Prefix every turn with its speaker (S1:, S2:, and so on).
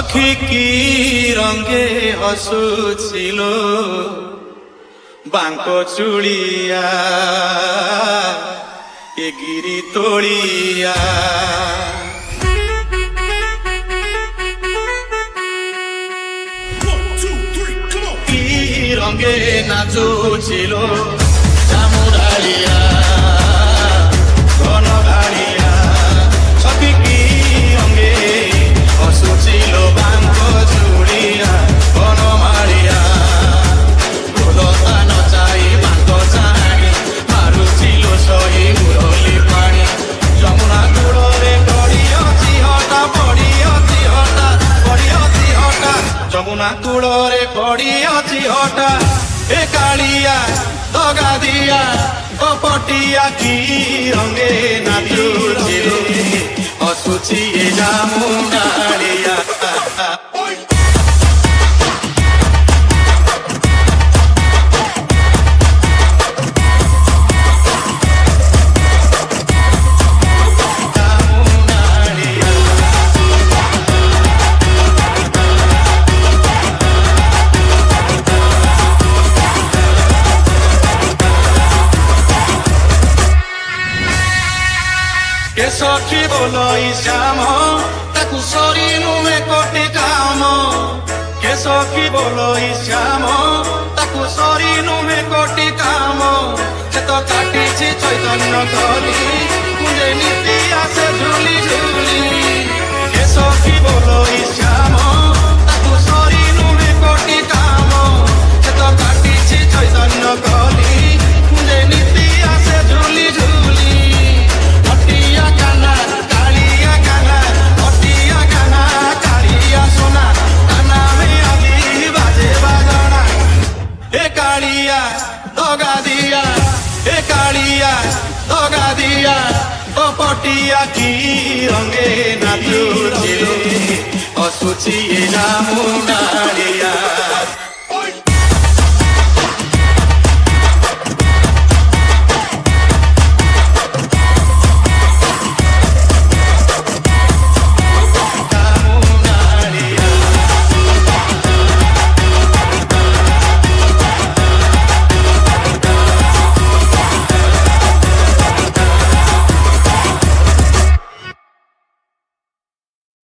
S1: সখী কি রঙে হসুছিল বাঙ্ক চুড়িয়া এ গিরি তোড়িয়া কি রঙে নাচুছিল চামুডালিয়া ঘন গাড়িয়া সখী কি রঙে হসুছিল বাঙ্ক চুড়িয়া ঘন মাড়িয়া গোলতা নচাই বাঙ্ক চাহি মারুছিল সহি মুরলি পানি যমুনা কূଳରେ পড়িଅଛି ହଟା ପଡ଼ିଅଛି ହଟା ପଡ଼ିଅଛି ହଟା ଯମୁନା କୂଳରେ ପଡ଼ିଅଛି ହଟା ଏ କାଳିଆ ଦଗା ଦିଆ କପଟିଆ କି ରଙ୍ଗେ ନାଚୁଛି ହସୁଛି ଏ ଜାମୁଡାଳିଆ के सखी बोलई श्याम ताकू सरी नुहे कोटि काम के सखी बोलई श्याम ताकू सरी नुहे कोटि काम से तो काटी चैतन्य कली मुझे नीति आसे झूली झूली के सखी बोलई श्याम ताकू सरी नुहे कोटि काम से तो काटी चैतन्य कली मुझे नीति आसे झूली झूली पटिया की रंगे नाचुची हसुची जामुडालिया।